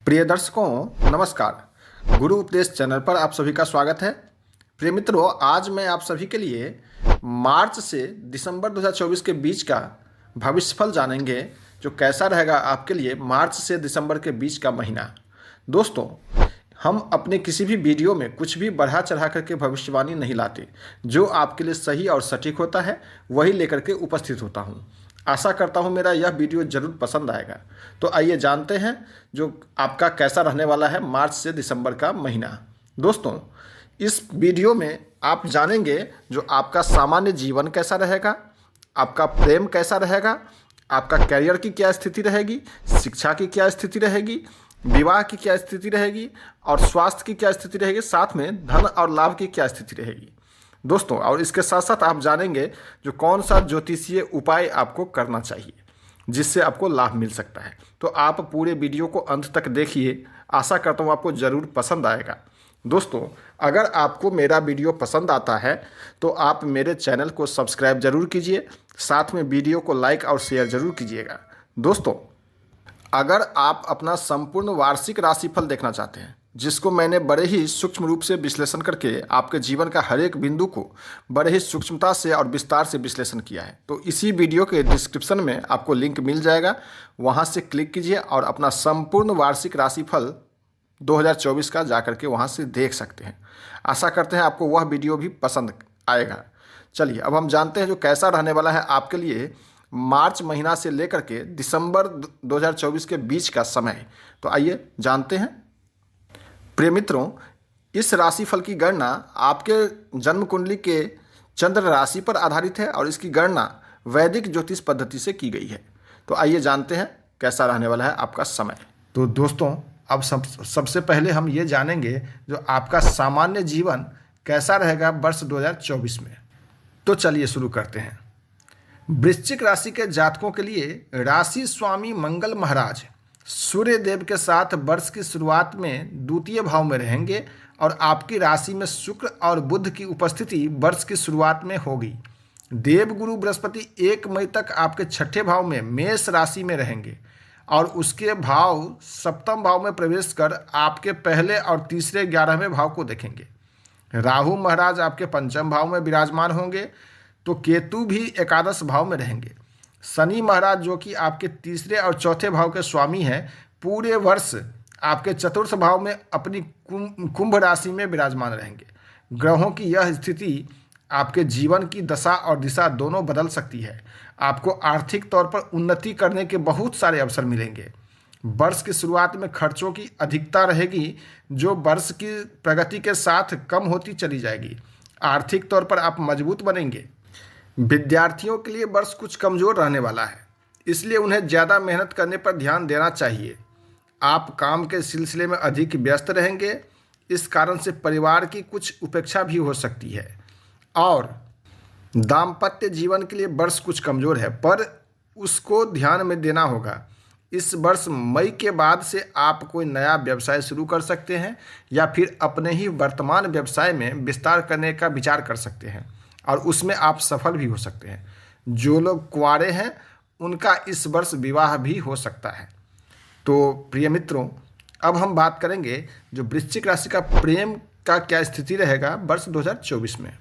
प्रिय दर्शकों नमस्कार। गुरु उपदेश चैनल पर आप सभी का स्वागत है। प्रिय मित्रों, आज मैं आप सभी के लिए मार्च से दिसंबर 2024 के बीच का भविष्यफल जानेंगे, जो कैसा रहेगा आपके लिए मार्च से दिसंबर के बीच का महीना। दोस्तों, हम अपने किसी भी वीडियो में कुछ भी बढ़ा चढ़ा करके भविष्यवाणी नहीं लाते। जो आपके लिए सही और सटीक होता है वही लेकर के उपस्थित होता हूँ। आशा करता हूँ मेरा यह वीडियो जरूर पसंद आएगा। तो आइए जानते हैं जो आपका कैसा रहने वाला है मार्च से दिसंबर का महीना। दोस्तों, इस वीडियो में आप जानेंगे जो आपका सामान्य जीवन कैसा रहेगा, आपका प्रेम कैसा रहेगा, आपका करियर की क्या स्थिति रहेगी, शिक्षा की क्या स्थिति रहेगी, विवाह की क्या स्थिति रहेगी और स्वास्थ्य की क्या स्थिति रहेगी, साथ में धन और लाभ की क्या स्थिति रहेगी। दोस्तों, और इसके साथ साथ आप जानेंगे जो कौन सा ज्योतिषीय उपाय आपको करना चाहिए जिससे आपको लाभ मिल सकता है। तो आप पूरे वीडियो को अंत तक देखिए, आशा करता हूँ आपको ज़रूर पसंद आएगा। दोस्तों, अगर आपको मेरा वीडियो पसंद आता है तो आप मेरे चैनल को सब्सक्राइब जरूर कीजिए, साथ में वीडियो को लाइक और शेयर जरूर कीजिएगा। दोस्तों, अगर आप अपना संपूर्ण वार्षिक राशिफल देखना चाहते हैं, जिसको मैंने बड़े ही सूक्ष्म रूप से विश्लेषण करके आपके जीवन का हर एक बिंदु को बड़े ही सूक्ष्मता से और विस्तार से विश्लेषण किया है, तो इसी वीडियो के डिस्क्रिप्शन में आपको लिंक मिल जाएगा। वहां से क्लिक कीजिए और अपना संपूर्ण वार्षिक राशिफल 2024 का जाकर के वहां से देख सकते हैं। आशा करते हैं आपको वह वीडियो भी पसंद आएगा। चलिए, अब हम जानते हैं जो कैसा रहने वाला है आपके लिए मार्च महीना से लेकर के दिसंबर 2024 के बीच का समय। तो आइए जानते हैं। प्रिय मित्रों, इस राशिफल की गणना आपके जन्म कुंडली के चंद्र राशि पर आधारित है और इसकी गणना वैदिक ज्योतिष पद्धति से की गई है। तो आइए जानते हैं कैसा रहने वाला है आपका समय। तो दोस्तों, अब सबसे पहले हम ये जानेंगे जो आपका सामान्य जीवन कैसा रहेगा वर्ष 2024 में। तो चलिए शुरू करते हैं। वृश्चिक राशि के जातकों के लिए राशि स्वामी मंगल महाराज सूर्य देव के साथ वर्ष की शुरुआत में द्वितीय भाव में रहेंगे और आपकी राशि में शुक्र और बुध की उपस्थिति वर्ष की शुरुआत में होगी। देवगुरु बृहस्पति 1 मई तक आपके छठे भाव में मेष राशि में रहेंगे और उसके भाव सप्तम भाव में प्रवेश कर आपके पहले और तीसरे 11वें भाव को देखेंगे। राहु महाराज आपके पंचम भाव में विराजमान होंगे, तो केतु भी एकादश भाव में रहेंगे। शनि महाराज जो कि आपके तीसरे और चौथे भाव के स्वामी हैं, पूरे वर्ष आपके चतुर्थ भाव में अपनी कुंभ राशि में विराजमान रहेंगे। ग्रहों की यह स्थिति आपके जीवन की दशा और दिशा दोनों बदल सकती है। आपको आर्थिक तौर पर उन्नति करने के बहुत सारे अवसर मिलेंगे। वर्ष की शुरुआत में खर्चों की अधिकता रहेगी, जो वर्ष की प्रगति के साथ कम होती चली जाएगी। आर्थिक तौर पर आप मजबूत बनेंगे। विद्यार्थियों के लिए वर्ष कुछ कमज़ोर रहने वाला है, इसलिए उन्हें ज़्यादा मेहनत करने पर ध्यान देना चाहिए। आप काम के सिलसिले में अधिक व्यस्त रहेंगे, इस कारण से परिवार की कुछ उपेक्षा भी हो सकती है। और दाम्पत्य जीवन के लिए वर्ष कुछ कमज़ोर है, पर उसको ध्यान में देना होगा। इस वर्ष मई के बाद से आप कोई नया व्यवसाय शुरू कर सकते हैं या फिर अपने ही वर्तमान व्यवसाय में विस्तार करने का विचार कर सकते हैं और उसमें आप सफल भी हो सकते हैं। जो लोग कुंवारे हैं उनका इस वर्ष विवाह भी हो सकता है। तो प्रिय मित्रों, अब हम बात करेंगे जो वृश्चिक राशि का प्रेम का क्या स्थिति रहेगा वर्ष 2024 में।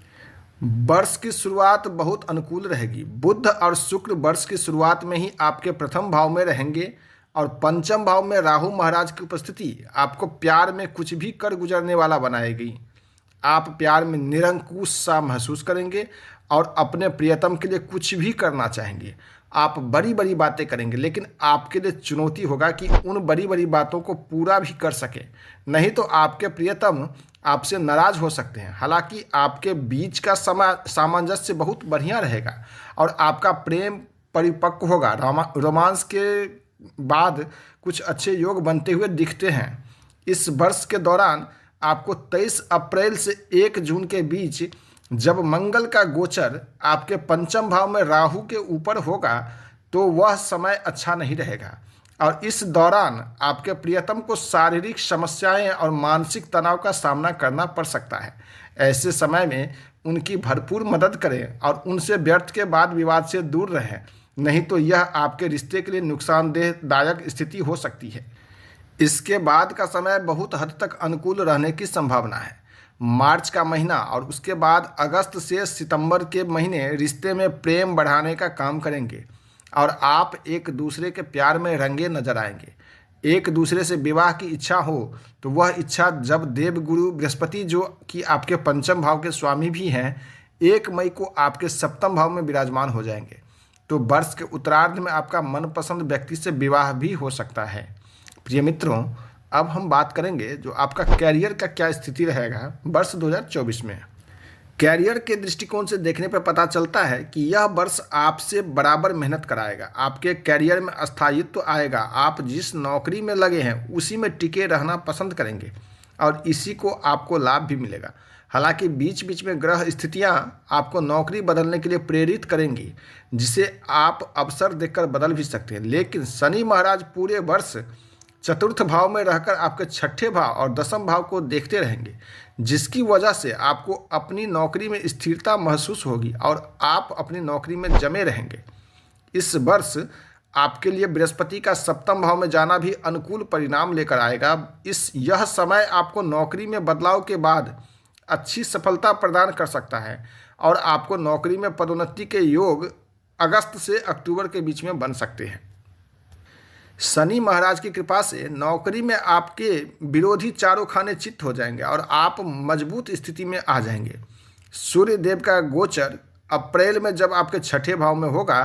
वर्ष की शुरुआत बहुत अनुकूल रहेगी। बुध और शुक्र वर्ष की शुरुआत में ही आपके प्रथम भाव में रहेंगे और पंचम भाव में राहु महाराज की उपस्थिति आपको प्यार में कुछ भी कर गुजरने वाला बनाएगी। आप प्यार में निरंकुश सा महसूस करेंगे और अपने प्रियतम के लिए कुछ भी करना चाहेंगे। आप बड़ी बड़ी बातें करेंगे, लेकिन आपके लिए चुनौती होगा कि उन बड़ी बड़ी बातों को पूरा भी कर सके, नहीं तो आपके प्रियतम आपसे नाराज हो सकते हैं। हालांकि आपके बीच का सामंजस्य बहुत बढ़िया रहेगा और आपका प्रेम परिपक्व होगा। रोमांस के बाद कुछ अच्छे योग बनते हुए दिखते हैं। इस वर्ष के दौरान आपको 23 अप्रैल से 1 जून के बीच जब मंगल का गोचर आपके पंचम भाव में राहु के ऊपर होगा, तो वह समय अच्छा नहीं रहेगा और इस दौरान आपके प्रियतम को शारीरिक समस्याएं और मानसिक तनाव का सामना करना पड़ सकता है। ऐसे समय में उनकी भरपूर मदद करें और उनसे व्यर्थ के वाद विवाद से दूर रहें, नहीं तो यह आपके रिश्ते के लिए नुकसानदेहदायक स्थिति हो सकती है। इसके बाद का समय बहुत हद तक अनुकूल रहने की संभावना है। मार्च का महीना और उसके बाद अगस्त से सितंबर के महीने रिश्ते में प्रेम बढ़ाने का काम करेंगे और आप एक दूसरे के प्यार में रंगे नजर आएंगे। एक दूसरे से विवाह की इच्छा हो तो वह इच्छा जब देवगुरु बृहस्पति, जो कि आपके पंचम भाव के स्वामी भी हैं, 1 मई को आपके सप्तम भाव में विराजमान हो जाएंगे, तो वर्ष के उत्तरार्ध में आपका मनपसंद व्यक्ति से विवाह भी हो सकता है। प्रिय मित्रों, अब हम बात करेंगे जो आपका कैरियर का क्या स्थिति रहेगा वर्ष 2024 में। कैरियर के दृष्टिकोण से देखने पर पता चलता है कि यह वर्ष आपसे बराबर मेहनत कराएगा। आपके कैरियर में स्थायित्व आएगा। आप जिस नौकरी में लगे हैं उसी में टिके रहना पसंद करेंगे और इसी को आपको लाभ भी मिलेगा। हालांकि बीच बीच में ग्रह स्थितियां आपको नौकरी बदलने के लिए प्रेरित करेंगी, जिसे आप अवसर देखकर बदल भी सकते हैं। लेकिन शनि महाराज पूरे वर्ष चतुर्थ भाव में रहकर आपके छठे भाव और दसम भाव को देखते रहेंगे, जिसकी वजह से आपको अपनी नौकरी में स्थिरता महसूस होगी और आप अपनी नौकरी में जमे रहेंगे। इस वर्ष आपके लिए बृहस्पति का सप्तम भाव में जाना भी अनुकूल परिणाम लेकर आएगा। यह समय आपको नौकरी में बदलाव के बाद अच्छी सफलता प्रदान कर सकता है और आपको नौकरी में पदोन्नति के योग अगस्त से अक्टूबर के बीच में बन सकते हैं। शनि महाराज की कृपा से नौकरी में आपके विरोधी चारों खाने चित्त हो जाएंगे और आप मजबूत स्थिति में आ जाएंगे। सूर्य देव का गोचर अप्रैल में जब आपके छठे भाव में होगा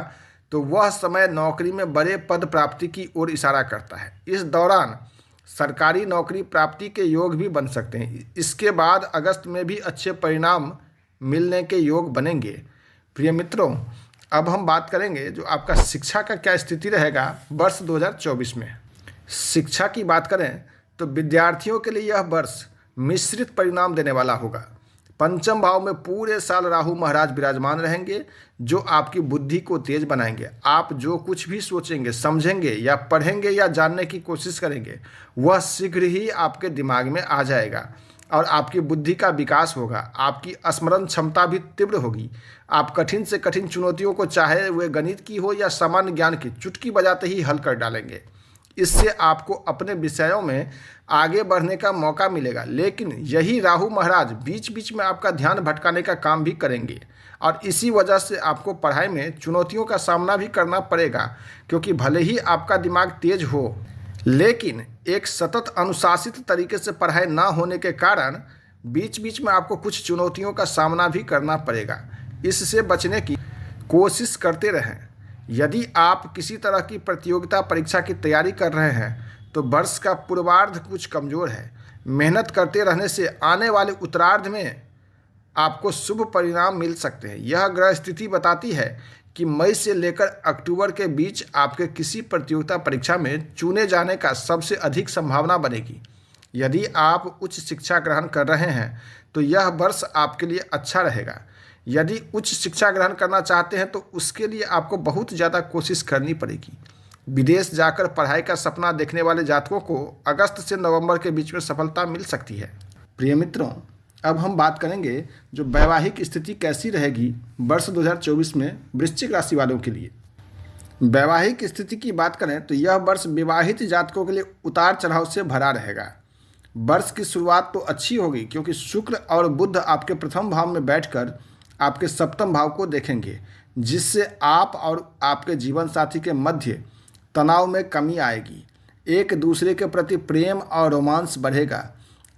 तो वह समय नौकरी में बड़े पद प्राप्ति की ओर इशारा करता है। इस दौरान सरकारी नौकरी प्राप्ति के योग भी बन सकते हैं। इसके बाद अगस्त में भी अच्छे परिणाम मिलने के योग बनेंगे। प्रिय मित्रों, अब हम बात करेंगे जो आपका शिक्षा का क्या स्थिति रहेगा वर्ष 2024 में। शिक्षा की बात करें तो विद्यार्थियों के लिए यह वर्ष मिश्रित परिणाम देने वाला होगा। पंचम भाव में पूरे साल राहु महाराज विराजमान रहेंगे, जो आपकी बुद्धि को तेज बनाएंगे। आप जो कुछ भी सोचेंगे, समझेंगे या पढ़ेंगे या जानने की कोशिश करेंगे, वह शीघ्र ही आपके दिमाग में आ जाएगा और आपकी बुद्धि का विकास होगा। आपकी स्मरण क्षमता भी तीव्र होगी। आप कठिन से कठिन चुनौतियों को, चाहे वे गणित की हो या सामान्य ज्ञान की, चुटकी बजाते ही हल कर डालेंगे। इससे आपको अपने विषयों में आगे बढ़ने का मौका मिलेगा। लेकिन यही राहु महाराज बीच बीच में आपका ध्यान भटकाने का काम भी करेंगे और इसी वजह से आपको पढ़ाई में चुनौतियों का सामना भी करना पड़ेगा, क्योंकि भले ही आपका दिमाग तेज हो, लेकिन एक सतत अनुशासित तरीके से पढ़ाई ना होने के कारण बीच बीच में आपको कुछ चुनौतियों का सामना भी करना पड़ेगा। इससे बचने की कोशिश करते रहें। यदि आप किसी तरह की प्रतियोगिता परीक्षा की तैयारी कर रहे हैं तो वर्ष का पूर्वार्ध कुछ कमज़ोर है। मेहनत करते रहने से आने वाले उत्तरार्ध में आपको शुभ परिणाम मिल सकते हैं। यह ग्रह स्थिति बताती है कि मई से लेकर अक्टूबर के बीच आपके किसी प्रतियोगिता परीक्षा में चुने जाने का सबसे अधिक संभावना बनेगी। यदि आप उच्च शिक्षा ग्रहण कर रहे हैं तो यह वर्ष आपके लिए अच्छा रहेगा। यदि उच्च शिक्षा ग्रहण करना चाहते हैं तो उसके लिए आपको बहुत ज़्यादा कोशिश करनी पड़ेगी। विदेश जाकर पढ़ाई का सपना देखने वाले जातकों को अगस्त से नवंबर के बीच में सफलता मिल सकती है। प्रिय मित्रों, अब हम बात करेंगे जो वैवाहिक स्थिति कैसी रहेगी वर्ष 2024 में वृश्चिक राशि वालों के लिए। वैवाहिक स्थिति की बात करें तो यह वर्ष विवाहित जातकों के लिए उतार चढ़ाव से भरा रहेगा। वर्ष की शुरुआत तो अच्छी होगी, क्योंकि शुक्र और बुध आपके प्रथम भाव में बैठकर आपके सप्तम भाव को देखेंगे, जिससे आप और आपके जीवन साथी के मध्य तनाव में कमी आएगी। एक दूसरे के प्रति प्रेम और रोमांस बढ़ेगा।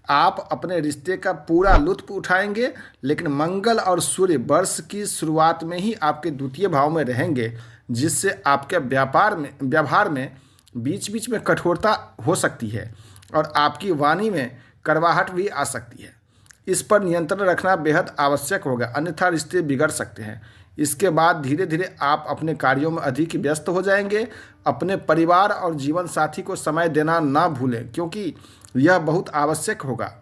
आप अपने रिश्ते का पूरा लुत्फ उठाएंगे, लेकिन मंगल और सूर्य वर्ष की शुरुआत में ही आपके द्वितीय भाव में रहेंगे, जिससे आपके व्यवहार में बीच बीच में कठोरता हो सकती है और आपकी वाणी में कड़वाहट भी आ सकती है। इस पर नियंत्रण रखना बेहद आवश्यक होगा, अन्यथा रिश्ते बिगड़ सकते हैं। इसके बाद धीरे धीरे आप अपने कार्यों में अधिक व्यस्त हो जाएंगे। अपने परिवार और जीवन साथी को समय देना ना भूलें, क्योंकि यह बहुत आवश्यक होगा।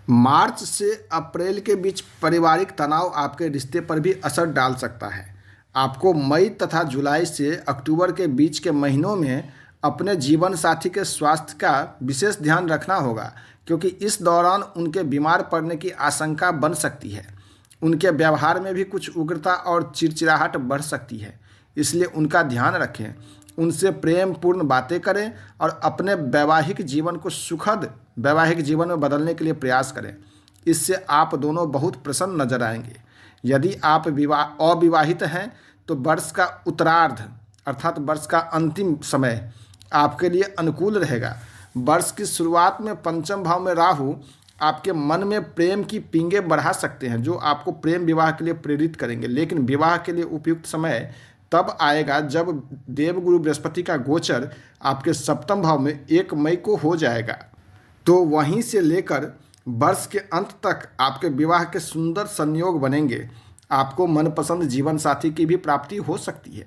मार्च से अप्रैल के बीच पारिवारिक तनाव आपके रिश्ते पर भी असर डाल सकता है। आपको मई तथा जुलाई से अक्टूबर के बीच के महीनों में अपने जीवन साथी के स्वास्थ्य का विशेष ध्यान रखना होगा, क्योंकि इस दौरान उनके बीमार पड़ने की आशंका बन सकती है। उनके व्यवहार में भी कुछ उग्रता और चिड़चिड़ाहट बढ़ सकती है, इसलिए उनका ध्यान रखें। उनसे प्रेम पूर्ण बातें करें और अपने वैवाहिक जीवन को सुखद वैवाहिक जीवन में बदलने के लिए प्रयास करें। इससे आप दोनों बहुत प्रसन्न नजर आएंगे। यदि आप अविवाहित हैं तो वर्ष का उत्तरार्ध अर्थात वर्ष का अंतिम समय आपके लिए अनुकूल रहेगा। वर्ष की शुरुआत में पंचम भाव में राहु आपके मन में प्रेम की पींगे बढ़ा सकते हैं, जो आपको प्रेम विवाह के लिए प्रेरित करेंगे। लेकिन विवाह के लिए उपयुक्त समय तब आएगा जब देवगुरु बृहस्पति का गोचर आपके सप्तम भाव में 1 मई को हो जाएगा। तो वहीं से लेकर वर्ष के अंत तक आपके विवाह के सुंदर संयोग बनेंगे। आपको मनपसंद जीवन साथी की भी प्राप्ति हो सकती है।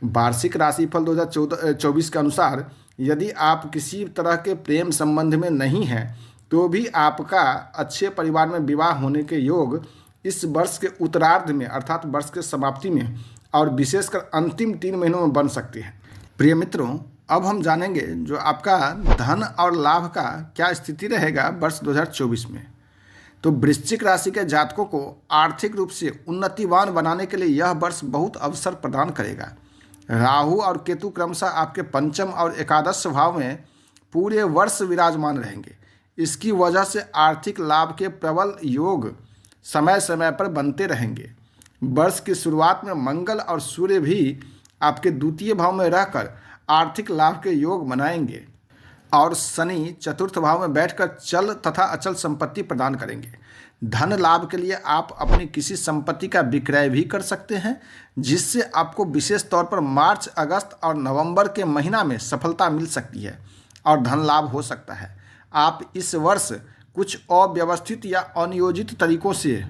वार्षिक राशिफल 2024 के अनुसार यदि आप किसी तरह के प्रेम संबंध में नहीं हैं तो भी आपका अच्छे परिवार में विवाह होने के योग इस वर्ष के उत्तरार्ध में अर्थात वर्ष के समाप्ति में और विशेषकर अंतिम 3 महीनों में बन सकते हैं। प्रिय मित्रों, अब हम जानेंगे जो आपका धन और लाभ का क्या स्थिति रहेगा वर्ष 2024 में। तो वृश्चिक राशि के जातकों को आर्थिक रूप से उन्नतिवान बनाने के लिए यह वर्ष बहुत अवसर प्रदान करेगा। राहु और केतु क्रमशः आपके पंचम और एकादश भाव में पूरे वर्ष विराजमान रहेंगे। इसकी वजह से आर्थिक लाभ के प्रबल योग समय समय पर बनते रहेंगे। वर्ष की शुरुआत में मंगल और सूर्य भी आपके द्वितीय भाव में रहकर आर्थिक लाभ के योग बनाएंगे और शनि चतुर्थ भाव में बैठकर चल तथा अचल संपत्ति प्रदान करेंगे। धन लाभ के लिए आप अपनी किसी संपत्ति का विक्रय भी कर सकते हैं, जिससे आपको विशेष तौर पर मार्च, अगस्त और नवंबर के महीना में सफलता मिल सकती है और धन लाभ हो सकता है। आप इस वर्ष कुछ अव्यवस्थित या अनियोजित तरीकों से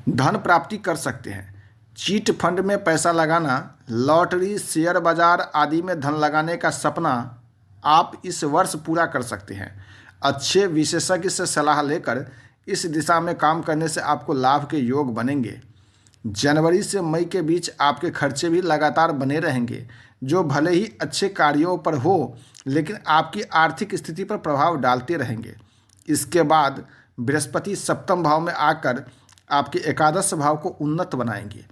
धन प्राप्ति कर सकते हैं। चीट फंड में पैसा लगाना, लॉटरी, शेयर बाजार आदि में धन लगाने का सपना आप इस वर्ष पूरा कर सकते हैं। अच्छे विशेषज्ञ से सलाह लेकर इस दिशा में काम करने से आपको लाभ के योग बनेंगे। जनवरी से मई के बीच आपके खर्चे भी लगातार बने रहेंगे, जो भले ही अच्छे कार्यों पर हो लेकिन आपकी आर्थिक स्थिति पर प्रभाव डालते रहेंगे। इसके बाद बृहस्पति सप्तम भाव में आकर आपके एकादश भाव को उन्नत बनाएंगे,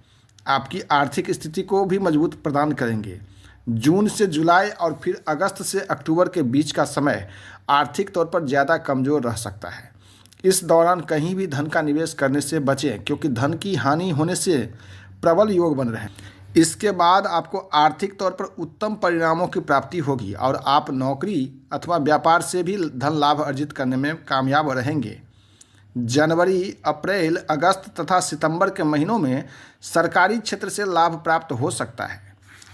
आपकी आर्थिक स्थिति को भी मजबूत प्रदान करेंगे। जून से जुलाई और फिर अगस्त से अक्टूबर के बीच का समय आर्थिक तौर पर ज़्यादा कमज़ोर रह सकता है। इस दौरान कहीं भी धन का निवेश करने से बचें, क्योंकि धन की हानि होने से प्रबल योग बन रहे हैं। इसके बाद आपको आर्थिक तौर पर उत्तम परिणामों की प्राप्ति होगी और आप नौकरी अथवा व्यापार से भी धन लाभ अर्जित करने में कामयाब रहेंगे। जनवरी, अप्रैल, अगस्त तथा सितंबर के महीनों में सरकारी क्षेत्र से लाभ प्राप्त हो सकता है।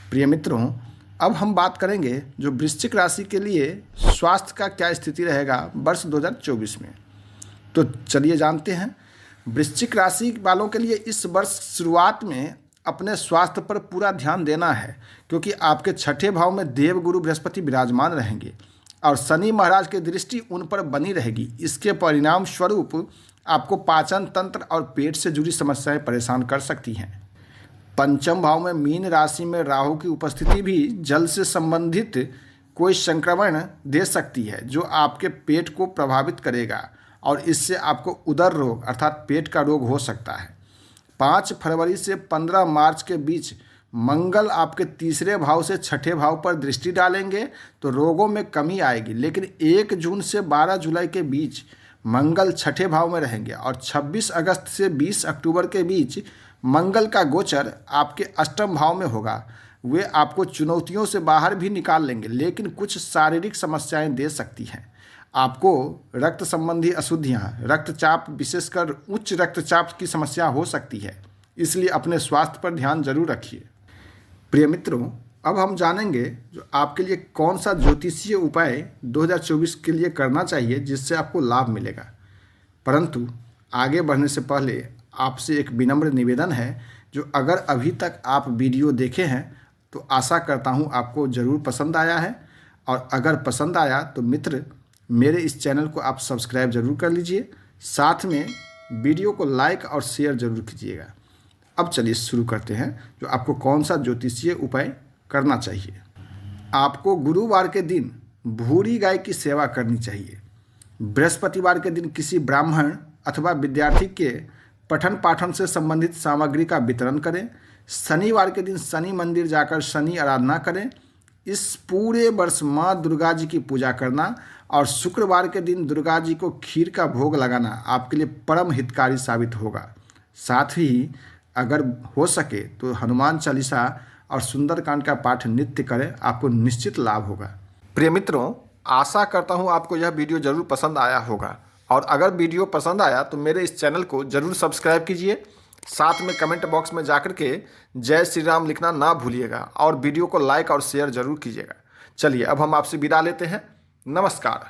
प्रिय मित्रों, अब हम बात करेंगे जो वृश्चिक राशि के लिए स्वास्थ्य का क्या स्थिति रहेगा वर्ष 2024 में। तो चलिए जानते हैं। वृश्चिक राशि वालों के लिए इस वर्ष शुरुआत में अपने स्वास्थ्य पर पूरा ध्यान देना है, क्योंकि आपके छठे भाव में देवगुरु बृहस्पति विराजमान रहेंगे और शनि महाराज की दृष्टि उन पर बनी रहेगी। इसके परिणाम स्वरूप आपको पाचन तंत्र और पेट से जुड़ी समस्याएं परेशान कर सकती हैं। पंचम भाव में मीन राशि में राहु की उपस्थिति भी जल से संबंधित कोई संक्रमण दे सकती है, जो आपके पेट को प्रभावित करेगा और इससे आपको उदर रोग अर्थात पेट का रोग हो सकता है। 5 फरवरी से 15 मार्च के बीच मंगल आपके तीसरे भाव से छठे भाव पर दृष्टि डालेंगे तो रोगों में कमी आएगी। लेकिन 1 जून से 12 जुलाई के बीच मंगल छठे भाव में रहेंगे और 26 अगस्त से 20 अक्टूबर के बीच मंगल का गोचर आपके अष्टम भाव में होगा। वे आपको चुनौतियों से बाहर भी निकाल लेंगे, लेकिन कुछ शारीरिक समस्याएं दे सकती हैं। आपको रक्त संबंधी अशुद्धियाँ, रक्तचाप, विशेषकर उच्च रक्तचाप की समस्या हो सकती है, इसलिए अपने स्वास्थ्य पर ध्यान जरूर रखिए। प्रिय मित्रों, अब हम जानेंगे जो आपके लिए कौन सा ज्योतिषीय उपाय 2024 के लिए करना चाहिए जिससे आपको लाभ मिलेगा। परंतु आगे बढ़ने से पहले आपसे एक विनम्र निवेदन है, जो अगर अभी तक आप वीडियो देखे हैं तो आशा करता हूं आपको ज़रूर पसंद आया है, और अगर पसंद आया तो मित्र मेरे इस चैनल को आप सब्सक्राइब जरूर कर लीजिए, साथ में वीडियो को लाइक और शेयर जरूर कीजिएगा। अब चलिए शुरू करते हैं जो आपको कौन सा ज्योतिषीय उपाय करना चाहिए। आपको गुरुवार के दिन भूरी गाय की सेवा करनी चाहिए। बृहस्पतिवार के दिन किसी ब्राह्मण अथवा विद्यार्थी के पठन पाठन से संबंधित सामग्री का वितरण करें। शनिवार के दिन शनि मंदिर जाकर शनि आराधना करें। इस पूरे वर्ष माँ दुर्गा जी की पूजा करना और शुक्रवार के दिन दुर्गा जी को खीर का भोग लगाना आपके लिए परम हितकारी साबित होगा। साथ ही अगर हो सके तो हनुमान चालीसा और सुंदरकांड का पाठ नित्य करें, आपको निश्चित लाभ होगा। प्रिय मित्रों, आशा करता हूँ आपको यह वीडियो ज़रूर पसंद आया होगा, और अगर वीडियो पसंद आया तो मेरे इस चैनल को ज़रूर सब्सक्राइब कीजिए। साथ में कमेंट बॉक्स में जाकर के जय श्री राम लिखना ना भूलिएगा, और वीडियो को लाइक और शेयर ज़रूर कीजिएगा। चलिए अब हम आपसे विदा लेते हैं। नमस्कार।